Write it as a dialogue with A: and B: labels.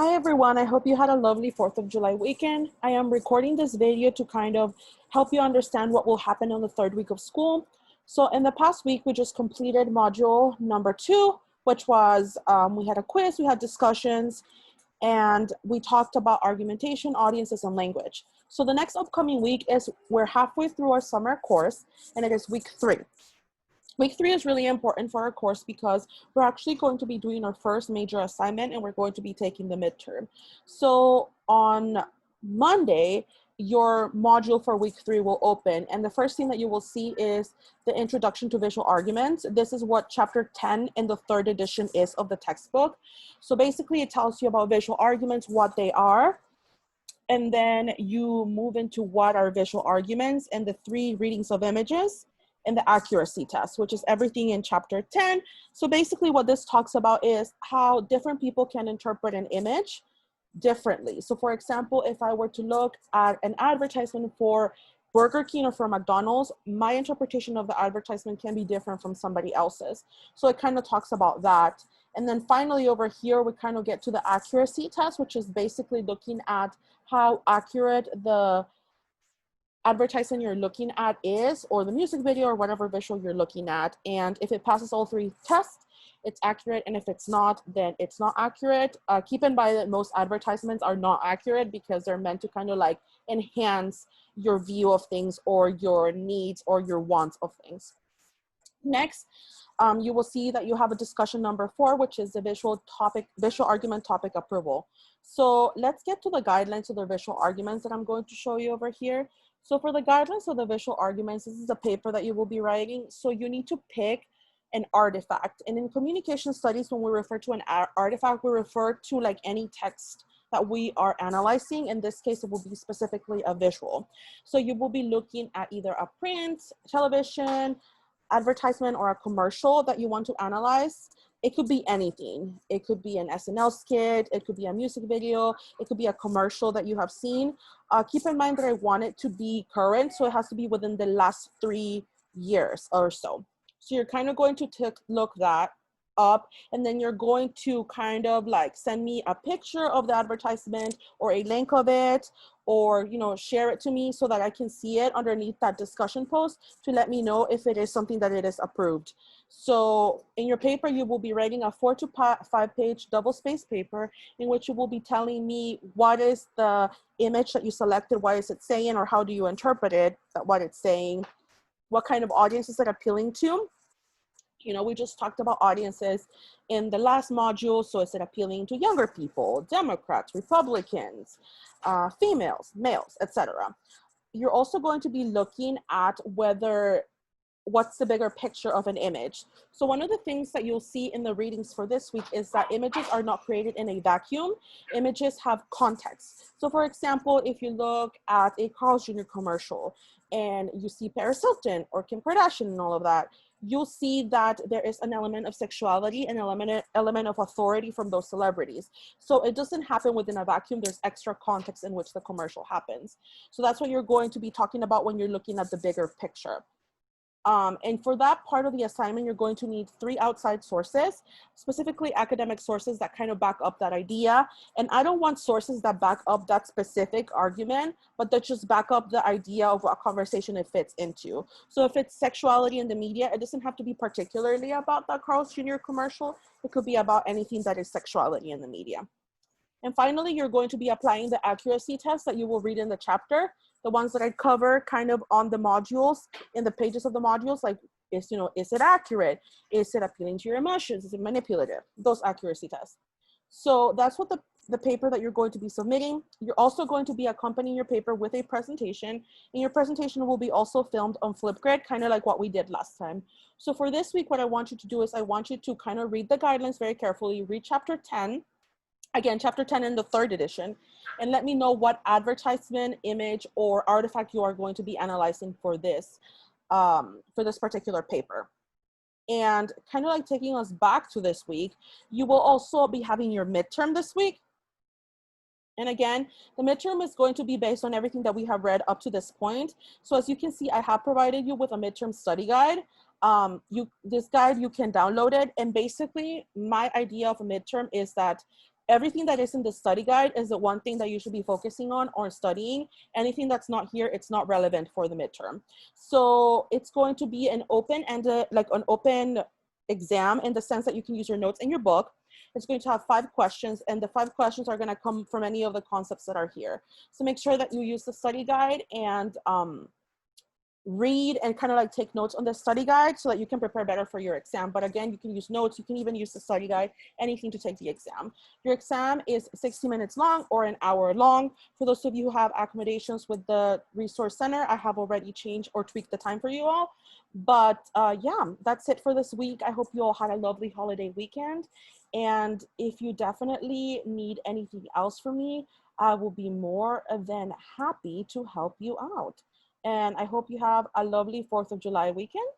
A: Hi everyone, I hope you had a lovely 4th of July weekend. I am recording this video to kind of help you understand what will happen on the third week of school. So in the past week, we just completed module number 2, which was, we had a quiz, we had discussions, and we talked about argumentation, audiences, and language. So the next upcoming week is, we're halfway through our summer course, and it is week 3. Week 3 is really important for our course because we're actually going to be doing our first major assignment and we're going to be taking the midterm. So on Monday, your module for week 3 will open, and the first thing that you will see is the introduction to visual arguments. This is what chapter 10 in the 3rd edition is of the textbook. So basically it tells you about visual arguments, what they are, and then you move into what are visual arguments and the 3 readings of images and the accuracy test, which is everything in chapter 10. So basically what this talks about is how different people can interpret an image differently. So for example, if I were to look at an advertisement for Burger King or for McDonald's, my interpretation of the advertisement can be different from somebody else's. So it kind of talks about that. And then finally over here, we kind of get to the accuracy test, which is basically looking at how accurate the advertisement you're looking at is, or the music video, or whatever visual you're looking at. And if it passes all 3 tests, it's accurate, and if it's not, then it's not accurate. Keep in mind that most advertisements are not accurate because they're meant to kind of like enhance your view of things or your needs or your wants of things. Next, you will see that you have a discussion number 4, which is the visual argument topic approval. So let's get to the guidelines of the visual arguments that I'm going to show you over here. So for the guidelines of the visual arguments, this is a paper that you will be writing. So you need to pick an artifact. And in communication studies, when we refer to an artifact, we refer to like any text that we are analyzing. In this case, it will be specifically a visual. So you will be looking at either a print, television, advertisement, or a commercial that you want to analyze. It could be anything. It could be an SNL skit, it could be a music video, it could be a commercial that you have seen. Keep in mind that I want it to be current, so it has to be within the last 3 years or so. So you're kind of going to look that up, and then you're going to kind of like send me a picture of the advertisement or a link of it, or share it to me so that I can see it underneath that discussion post to let me know if it is something that it is approved. So in your paper, you will be writing a 4 to 5 page double-spaced paper in which you will be telling me what is the image that you selected, what is it saying, or how do you interpret it, what it's saying, what kind of audience is it appealing to. We just talked about audiences in the last module. So is it appealing to younger people, Democrats, Republicans, females, males, etc. You're also going to be looking at what's the bigger picture of an image. So one of the things that you'll see in the readings for this week is that images are not created in a vacuum. Images have context. So for example, if you look at a Carl's Jr. commercial and you see Paris Hilton or Kim Kardashian and all of that, you'll see that there is an element of sexuality and element of authority from those celebrities. So it doesn't happen within a vacuum. There's extra context in which the commercial happens. So that's what you're going to be talking about when you're looking at the bigger picture. And for that part of the assignment, you're going to need 3 outside sources, specifically academic sources that kind of back up that idea. And I don't want sources that back up that specific argument, but that just back up the idea of what conversation it fits into. So if it's sexuality in the media, it doesn't have to be particularly about that Carl's Jr. commercial. It could be about anything that is sexuality in the media. And finally, you're going to be applying the accuracy test that you will read in the chapter, the ones that I cover kind of on the modules, in the pages of the modules, like is it accurate? Is it appealing to your emotions? Is it manipulative? Those accuracy tests. So that's what the paper that you're going to be submitting. You're also going to be accompanying your paper with a presentation, and your presentation will be also filmed on Flipgrid, kind of like what we did last time. So for this week, what I want you to do is I want you to kind of read the guidelines very carefully, read chapter 10, again, chapter 10 in the 3rd edition, and let me know what advertisement, image, or artifact you are going to be analyzing for this particular paper. And kind of like taking us back to this week, you will also be having your midterm this week. And again, the midterm is going to be based on everything that we have read up to this point. So as you can see, I have provided you with a midterm study guide. This guide, you can download it. And basically, my idea of a midterm is that everything that is in the study guide is the one thing that you should be focusing on or studying. Anything that's not here, it's not relevant for the midterm. So it's going to be an open and like an open exam in the sense that you can use your notes in your book. It's going to have 5 questions, and the 5 questions are going to come from any of the concepts that are here. So make sure that you use the study guide and read and kind of like take notes on the study guide so that you can prepare better for your exam. But again, you can use notes, you can even use the study guide, anything to take the exam. Your exam is 60 minutes long or an hour long. For those of you who have accommodations with the resource center, I have already changed or tweaked the time for you all. But yeah, that's it for this week. I hope you all had a lovely holiday weekend. And if you definitely need anything else from me, I will be more than happy to help you out. And I hope you have a lovely 4th of July weekend.